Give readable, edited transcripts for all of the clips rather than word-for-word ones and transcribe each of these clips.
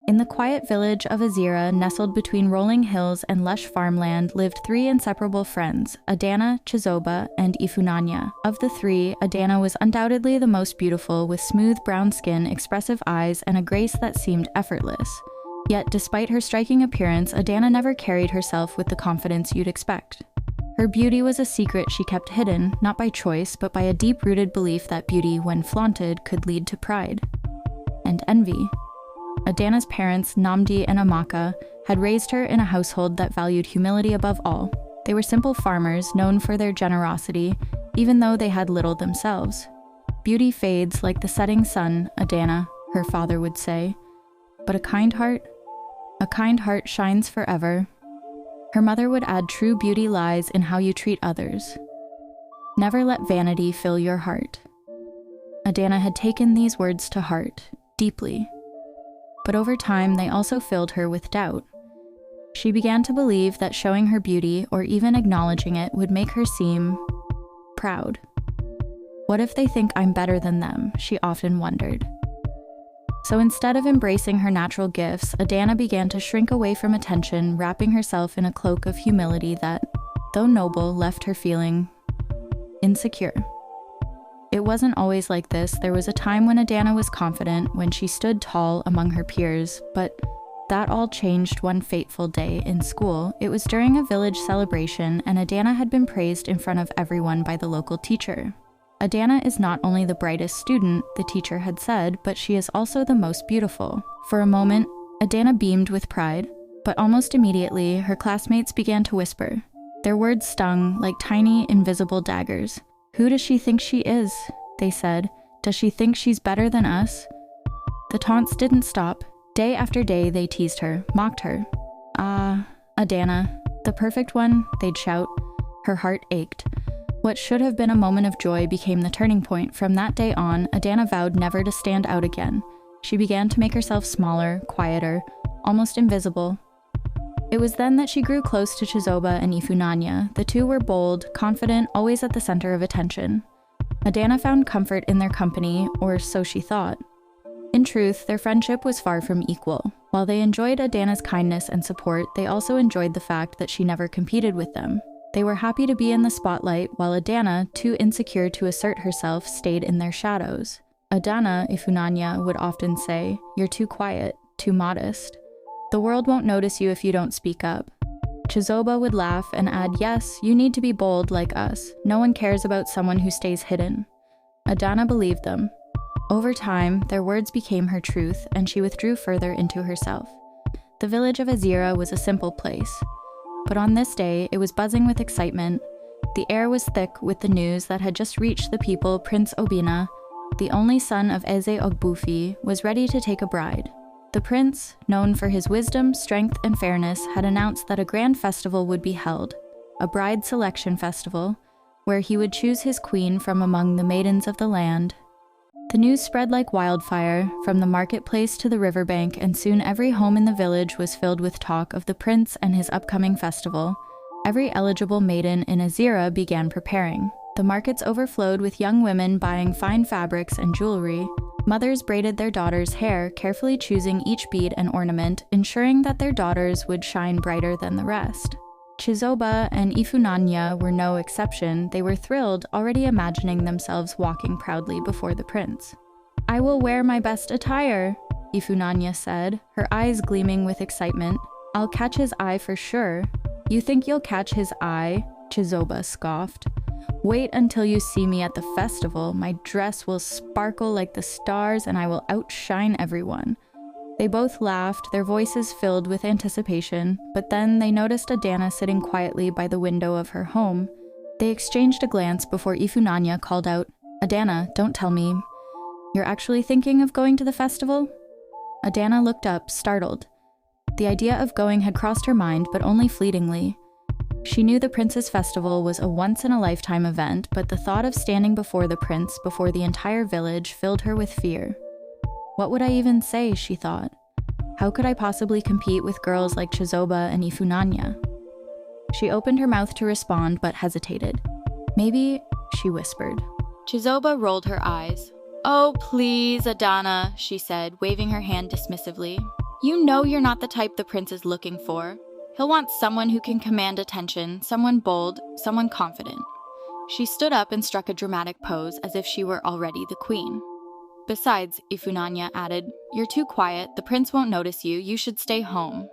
In the quiet village of Azira, nestled between rolling hills and lush farmland, lived three inseparable friends, Adana, Chizoba, and Ifunanya. Of the three, Adana was undoubtedly the most beautiful, with smooth brown skin, expressive eyes, and a grace that seemed effortless. Yet, despite her striking appearance, Adana never carried herself with the confidence you'd expect. Her beauty was a secret she kept hidden, not by choice, but by a deep-rooted belief that beauty, when flaunted, could lead to pride and envy. Adana's parents, Namdi and Amaka, had raised her in a household that valued humility above all. They were simple farmers, known for their generosity, even though they had little themselves. Beauty fades like the setting sun, Adana, her father would say. But a kind heart shines forever. Her mother would add, true beauty lies in how you treat others. Never let vanity fill your heart. Adana had taken these words to heart, deeply. But over time, they also filled her with doubt. She began to believe that showing her beauty, or even acknowledging it, would make her seem proud. What if they think I'm better than them? She often wondered. So instead of embracing her natural gifts, Adana began to shrink away from attention, wrapping herself in a cloak of humility that, though noble, left her feeling insecure. It wasn't always like this. There was a time when Adana was confident, when she stood tall among her peers, but that all changed one fateful day in school. It was during a village celebration, and Adana had been praised in front of everyone by the local teacher. Adana is not only the brightest student, the teacher had said, but she is also the most beautiful. For a moment, Adana beamed with pride, but almost immediately, her classmates began to whisper. Their words stung like tiny, invisible daggers. Who does she think she is? They said. Does she think she's better than us? The taunts didn't stop. Day after day, they teased her, mocked her. Ah, Adana, the perfect one, they'd shout. Her heart ached. What should have been a moment of joy became the turning point. From that day on, Adana vowed never to stand out again. She began to make herself smaller, quieter, almost invisible. It was then that she grew close to Chizoba and Ifunanya. The two were bold, confident, always at the center of attention. Adana found comfort in their company, or so she thought. In truth, their friendship was far from equal. While they enjoyed Adana's kindness and support, they also enjoyed the fact that she never competed with them. They were happy to be in the spotlight, while Adana, too insecure to assert herself, stayed in their shadows. Adana, Ifunanya would often say, "You're too quiet, too modest. The world won't notice you if you don't speak up." Chizoba would laugh and add, "Yes, you need to be bold like us. No one cares about someone who stays hidden." Adana believed them. Over time, their words became her truth, and she withdrew further into herself. The village of Azira was a simple place. But on this day, it was buzzing with excitement. The air was thick with the news that had just reached the people. Prince Obina, the only son of Eze Ogbufi, was ready to take a bride. The prince, known for his wisdom, strength, and fairness, had announced that a grand festival would be held, a bride selection festival, where he would choose his queen from among the maidens of the land. The news spread like wildfire, from the marketplace to the riverbank, and soon every home in the village was filled with talk of the prince and his upcoming festival. Every eligible maiden in Azira began preparing. The markets overflowed with young women buying fine fabrics and jewelry. Mothers braided their daughters' hair, carefully choosing each bead and ornament, ensuring that their daughters would shine brighter than the rest. Chizoba and Ifunanya were no exception. They were thrilled, already imagining themselves walking proudly before the prince. "I will wear my best attire," Ifunanya said, her eyes gleaming with excitement. "I'll catch his eye for sure." "You think you'll catch his eye?" Chizoba scoffed. "Wait until you see me at the festival. My dress will sparkle like the stars and I will outshine everyone." They both laughed, their voices filled with anticipation, but then they noticed Adana sitting quietly by the window of her home. They exchanged a glance before Ifunanya called out, "Adana, don't tell me. You're actually thinking of going to the festival?" Adana looked up, startled. The idea of going had crossed her mind, but only fleetingly. She knew the prince's festival was a once-in-a-lifetime event, but the thought of standing before the prince, before the entire village, filled her with fear. What would I even say, she thought. How could I possibly compete with girls like Chizoba and Ifunanya? She opened her mouth to respond, but hesitated. "Maybe," she whispered. Chizoba rolled her eyes. "Oh, please, Adana," she said, waving her hand dismissively. You know you're not the type the prince is looking for. He'll want someone who can command attention, someone bold, someone confident. She stood up and struck a dramatic pose as if she were already the queen. Besides, Ifunanya added, "You're too quiet, the prince won't notice you, you should stay home.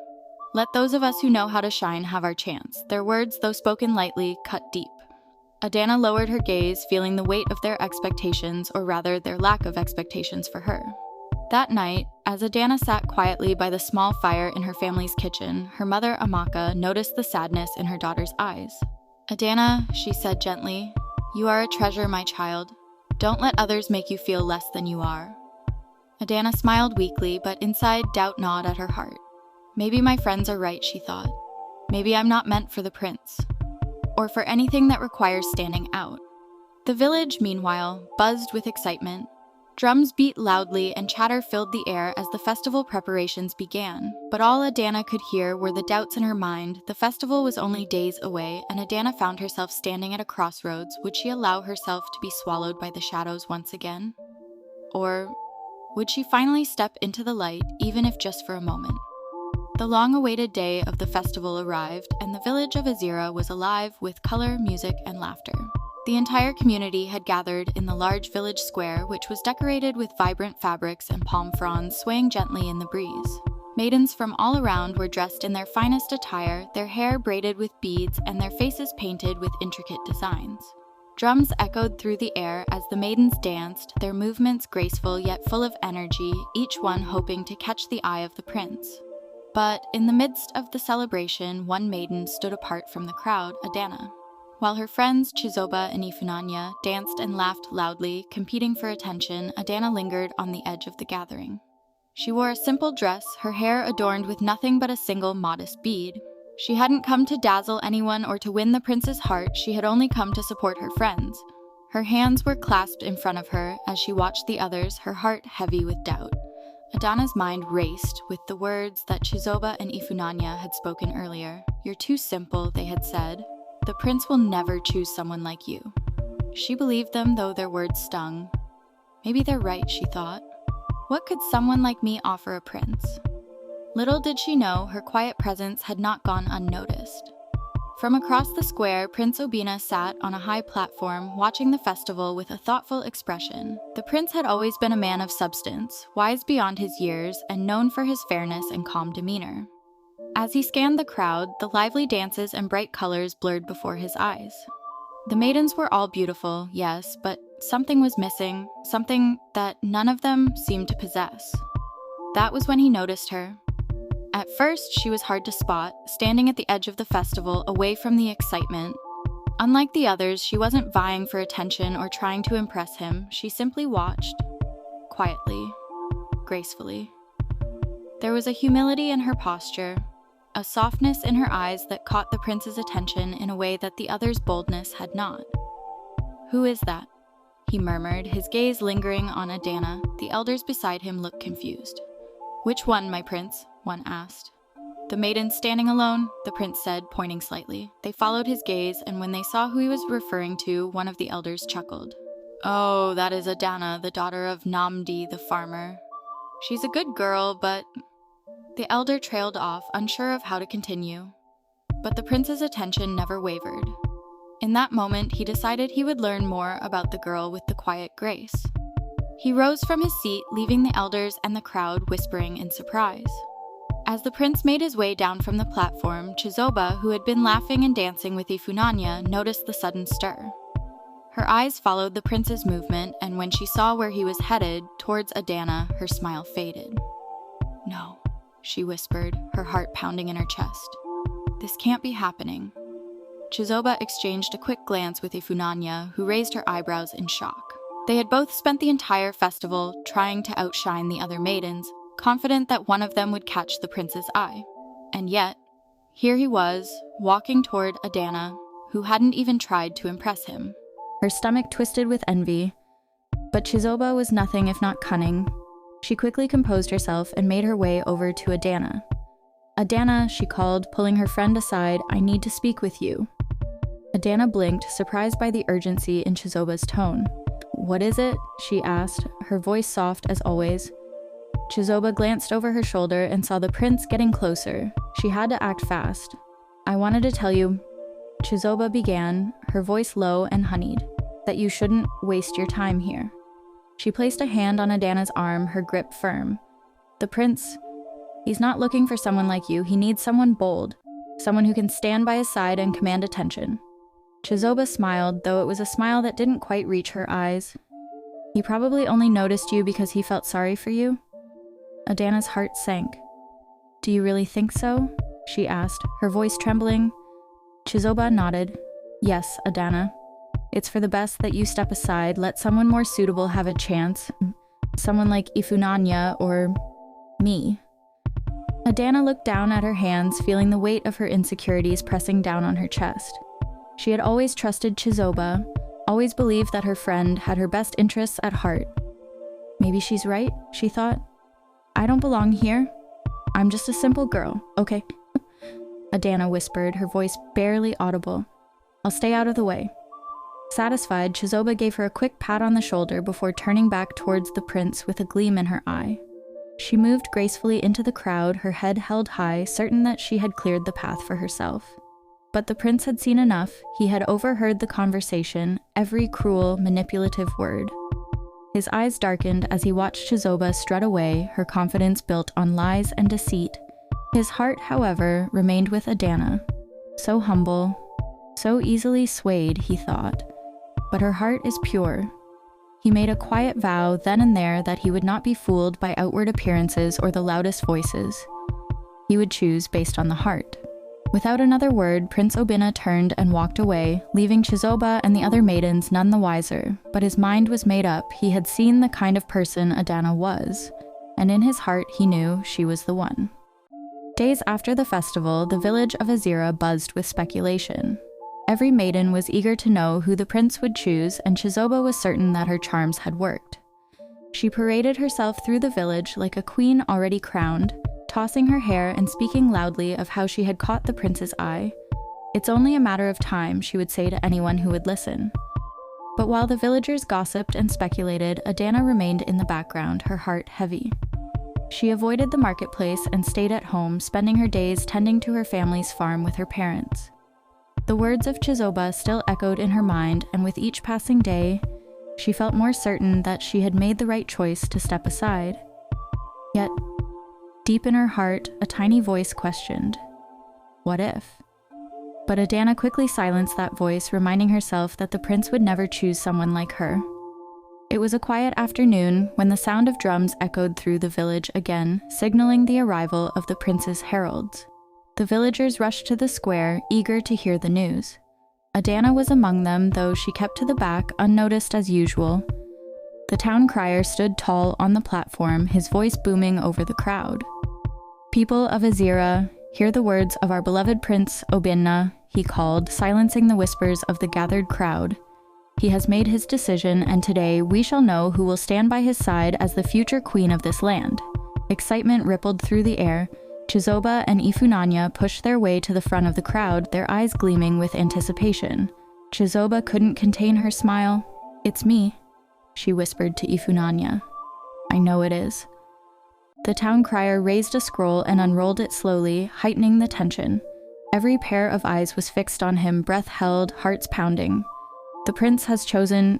Let those of us who know how to shine have our chance." Their words, though spoken lightly, cut deep. Adana lowered her gaze, feeling the weight of their expectations, or rather their lack of expectations for her. That night, as Adana sat quietly by the small fire in her family's kitchen, her mother Amaka noticed the sadness in her daughter's eyes. "Adana," she said gently, "you are a treasure, my child. Don't let others make you feel less than you are." Adana smiled weakly, but inside doubt gnawed at her heart. Maybe my friends are right, she thought. Maybe I'm not meant for the prince, or for anything that requires standing out. The village, meanwhile, buzzed with excitement. Drums beat loudly and chatter filled the air as the festival preparations began, but all Adana could hear were the doubts in her mind. The festival was only days away, and Adana found herself standing at a crossroads. Would she allow herself to be swallowed by the shadows once again? Or would she finally step into the light, even if just for a moment? The long-awaited day of the festival arrived, and the village of Azira was alive with color, music, and laughter. The entire community had gathered in the large village square, which was decorated with vibrant fabrics and palm fronds swaying gently in the breeze. Maidens from all around were dressed in their finest attire, their hair braided with beads and their faces painted with intricate designs. Drums echoed through the air as the maidens danced, their movements graceful yet full of energy, each one hoping to catch the eye of the prince. But in the midst of the celebration, one maiden stood apart from the crowd, Adana. While her friends Chizoba and Ifunanya danced and laughed loudly, competing for attention, Adana lingered on the edge of the gathering. She wore a simple dress, her hair adorned with nothing but a single modest bead. She hadn't come to dazzle anyone or to win the prince's heart, she had only come to support her friends. Her hands were clasped in front of her as she watched the others, her heart heavy with doubt. Adana's mind raced with the words that Chizoba and Ifunanya had spoken earlier. "You're too simple," they had said. "The prince will never choose someone like you." She believed them, though their words stung. Maybe they're right, she thought. What could someone like me offer a prince? Little did she know her quiet presence had not gone unnoticed. From across the square, Prince Obina sat on a high platform, watching the festival with a thoughtful expression. The prince had always been a man of substance, wise beyond his years, and known for his fairness and calm demeanor. As he scanned the crowd, the lively dances and bright colors blurred before his eyes. The maidens were all beautiful, yes, but something was missing, something that none of them seemed to possess. That was when he noticed her. At first, she was hard to spot, standing at the edge of the festival, away from the excitement. Unlike the others, she wasn't vying for attention or trying to impress him. She simply watched, quietly, gracefully. There was a humility in her posture, a softness in her eyes that caught the prince's attention in a way that the other's boldness had not. "Who is that?" he murmured, his gaze lingering on Adana. The elders beside him looked confused. "Which one, my prince?" one asked. "The maiden standing alone," the prince said, pointing slightly. They followed his gaze, and when they saw who he was referring to, one of the elders chuckled. "Oh, that is Adana, the daughter of Namdi, the farmer. She's a good girl, but..." The elder trailed off, unsure of how to continue. But the prince's attention never wavered. In that moment, he decided he would learn more about the girl with the quiet grace. He rose from his seat, leaving the elders and the crowd whispering in surprise. As the prince made his way down from the platform, Chizoba, who had been laughing and dancing with Ifunanya, noticed the sudden stir. Her eyes followed the prince's movement, and when she saw where he was headed, towards Adana, her smile faded. "No," she whispered, her heart pounding in her chest. "This can't be happening." Chizoba exchanged a quick glance with Ifunanya, who raised her eyebrows in shock. They had both spent the entire festival trying to outshine the other maidens, confident that one of them would catch the prince's eye. And yet, here he was, walking toward Adana, who hadn't even tried to impress him. Her stomach twisted with envy, but Chizoba was nothing if not cunning. She quickly composed herself and made her way over to Adana. "Adana," she called, pulling her friend aside, "I need to speak with you." Adana blinked, surprised by the urgency in Chizoba's tone. "What is it?" she asked, her voice soft as always. Chizoba glanced over her shoulder and saw the prince getting closer. She had to act fast. "I wanted to tell you," Chizoba began, her voice low and honeyed, "that you shouldn't waste your time here." She placed a hand on Adana's arm, her grip firm. "The prince, he's not looking for someone like you. He needs someone bold, someone who can stand by his side and command attention." Chizoba smiled, though it was a smile that didn't quite reach her eyes. "He probably only noticed you because he felt sorry for you?" Adana's heart sank. "Do you really think so?" she asked, her voice trembling. Chizoba nodded. "Yes, Adana. It's for the best that you step aside, let someone more suitable have a chance. Someone like Ifunanya or me." Adana looked down at her hands, feeling the weight of her insecurities pressing down on her chest. She had always trusted Chizoba, always believed that her friend had her best interests at heart. "Maybe she's right," she thought. "I don't belong here. I'm just a simple girl, okay?" Adana whispered, her voice barely audible. "I'll stay out of the way." Satisfied, Chizoba gave her a quick pat on the shoulder before turning back towards the prince with a gleam in her eye. She moved gracefully into the crowd, her head held high, certain that she had cleared the path for herself. But the prince had seen enough. He had overheard the conversation, every cruel, manipulative word. His eyes darkened as he watched Chizoba strut away, her confidence built on lies and deceit. His heart, however, remained with Adana. So humble, so easily swayed, he thought. But her heart is pure. He made a quiet vow then and there that he would not be fooled by outward appearances or the loudest voices. He would choose based on the heart. Without another word, Prince Obinna turned and walked away, leaving Chizoba and the other maidens none the wiser, but his mind was made up. He had seen the kind of person Adana was, and in his heart he knew she was the one. Days after the festival, the village of Azira buzzed with speculation. Every maiden was eager to know who the prince would choose, and Chizoba was certain that her charms had worked. She paraded herself through the village like a queen already crowned, tossing her hair and speaking loudly of how she had caught the prince's eye. "It's only a matter of time," she would say to anyone who would listen. But while the villagers gossiped and speculated, Adana remained in the background, her heart heavy. She avoided the marketplace and stayed at home, spending her days tending to her family's farm with her parents. The words of Chizoba still echoed in her mind, and with each passing day, she felt more certain that she had made the right choice to step aside. Yet, deep in her heart, a tiny voice questioned, "What if?" But Adana quickly silenced that voice, reminding herself that the prince would never choose someone like her. It was a quiet afternoon when the sound of drums echoed through the village again, signaling the arrival of the prince's heralds. The villagers rushed to the square, eager to hear the news. Adana was among them, though she kept to the back, unnoticed as usual. The town crier stood tall on the platform, his voice booming over the crowd. "People of Azira, hear the words of our beloved Prince Obinna," he called, silencing the whispers of the gathered crowd. "He has made his decision, and today we shall know who will stand by his side as the future queen of this land." Excitement rippled through the air. Chizoba and Ifunanya pushed their way to the front of the crowd, their eyes gleaming with anticipation. Chizoba couldn't contain her smile. "It's me," she whispered to Ifunanya. "I know it is." The town crier raised a scroll and unrolled it slowly, heightening the tension. Every pair of eyes was fixed on him, breath held, hearts pounding. "The prince has chosen,"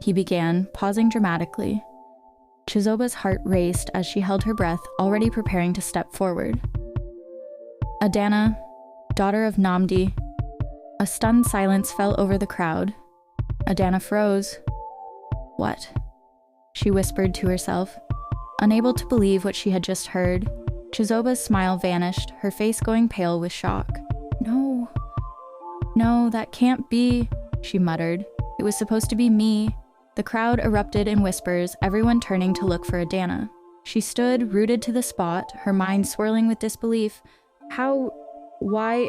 he began, pausing dramatically. Chizoba's heart raced as she held her breath, already preparing to step forward. "Adana, daughter of Namdi." A stunned silence fell over the crowd. Adana froze. "What?" she whispered to herself, unable to believe what she had just heard. Chizoba's smile vanished, her face going pale with shock. No, that can't be," she muttered. "It was supposed to be me." The crowd erupted in whispers, everyone turning to look for Adana. She stood, rooted to the spot, her mind swirling with disbelief. Why?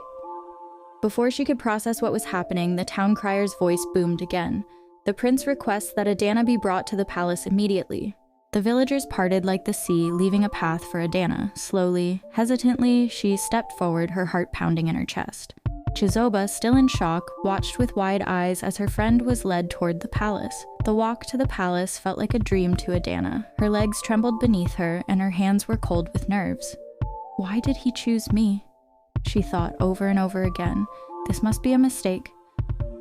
Before she could process what was happening, the town crier's voice boomed again. The prince requests that Adana be brought to the palace immediately. The villagers parted like the sea, leaving a path for Adana. Slowly, hesitantly, she stepped forward, her heart pounding in her chest. Chizoba, still in shock, watched with wide eyes as her friend was led toward the palace. The walk to the palace felt like a dream to Adana. Her legs trembled beneath her, and her hands were cold with nerves. Why did he choose me? She thought over and over again. This must be a mistake.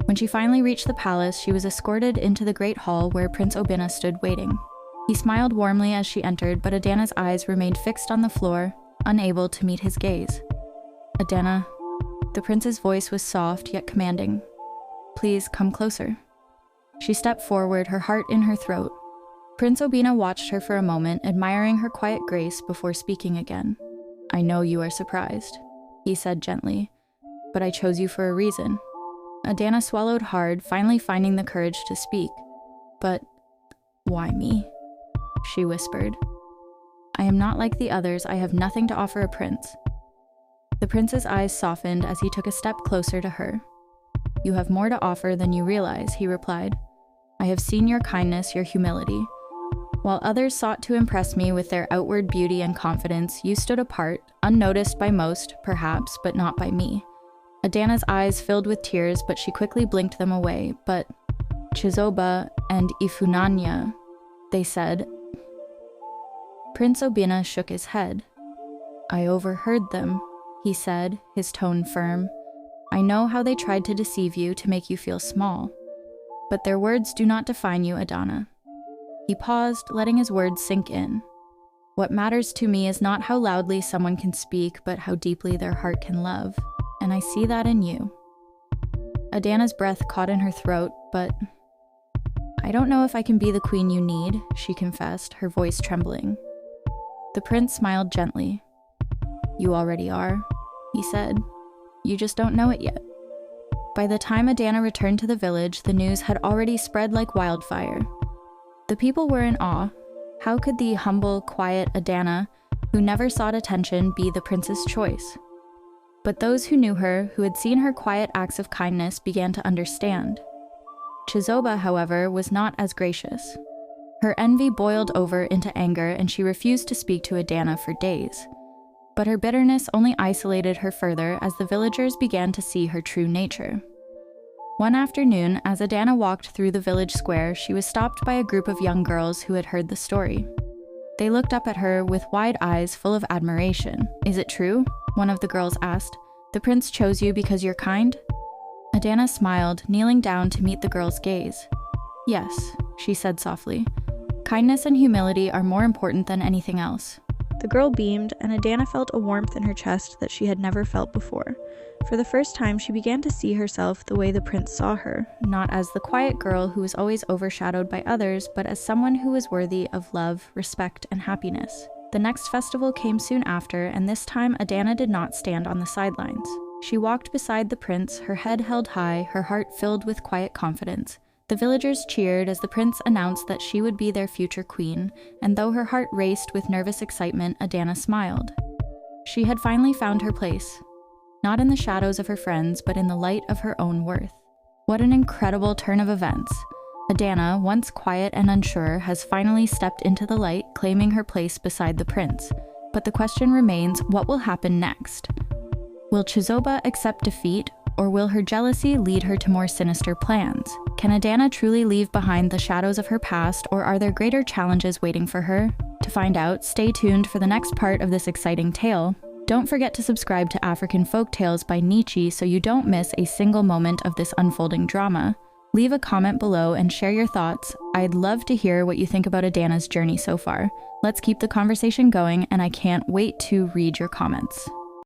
When she finally reached the palace, she was escorted into the great hall where Prince Obina stood waiting. He smiled warmly as she entered, but Adana's eyes remained fixed on the floor, unable to meet his gaze. Adana. The prince's voice was soft yet commanding. Please come closer. She stepped forward, her heart in her throat. Prince Obina watched her for a moment, admiring her quiet grace before speaking again. I know you are surprised, he said gently, but I chose you for a reason. Adana swallowed hard, finally finding the courage to speak. But why me? She whispered. I am not like the others. I have nothing to offer a prince. The prince's eyes softened as he took a step closer to her. You have more to offer than you realize, he replied. I have seen your kindness, your humility. While others sought to impress me with their outward beauty and confidence, you stood apart, unnoticed by most, perhaps, but not by me. Adana's eyes filled with tears, but she quickly blinked them away. But Chizoba and Ifunanya, they said. Prince Obina shook his head. I overheard them, he said, his tone firm. I know how they tried to deceive you to make you feel small. But their words do not define you, Adana. He paused, letting his words sink in. What matters to me is not how loudly someone can speak, but how deeply their heart can love. And I see that in you. Adana's breath caught in her throat, but I don't know if I can be the queen you need, she confessed, her voice trembling. The prince smiled gently. You already are, he said. You just don't know it yet. By the time Adana returned to the village, the news had already spread like wildfire. The people were in awe. How could the humble, quiet Adana, who never sought attention, be the prince's choice? But those who knew her, who had seen her quiet acts of kindness, began to understand. Chizoba, however, was not as gracious. Her envy boiled over into anger, and she refused to speak to Adana for days. But her bitterness only isolated her further as the villagers began to see her true nature. One afternoon, as Adana walked through the village square, she was stopped by a group of young girls who had heard the story. They looked up at her with wide eyes full of admiration. Is it true? One of the girls asked. The prince chose you because you're kind? Adana smiled, kneeling down to meet the girl's gaze. Yes, she said softly. Kindness and humility are more important than anything else. The girl beamed, and Adana felt a warmth in her chest that she had never felt before. For the first time, she began to see herself the way the prince saw her, not as the quiet girl who was always overshadowed by others, but as someone who was worthy of love, respect, and happiness. The next festival came soon after, and this time Adana did not stand on the sidelines. She walked beside the prince, her head held high, her heart filled with quiet confidence. The villagers cheered as the prince announced that she would be their future queen, and though her heart raced with nervous excitement, Adana smiled. She had finally found her place, not in the shadows of her friends, but in the light of her own worth. What an incredible turn of events. Adana, once quiet and unsure, has finally stepped into the light, claiming her place beside the prince. But the question remains, what will happen next? Will Chizoba accept defeat, or will her jealousy lead her to more sinister plans? Can Adana truly leave behind the shadows of her past, or are there greater challenges waiting for her? To find out, stay tuned for the next part of this exciting tale. Don't forget to subscribe to African Folk Tales by Nietzsche so you don't miss a single moment of this unfolding drama. Leave a comment below and share your thoughts. I'd love to hear what you think about Adana's journey so far. Let's keep the conversation going, and I can't wait to read your comments.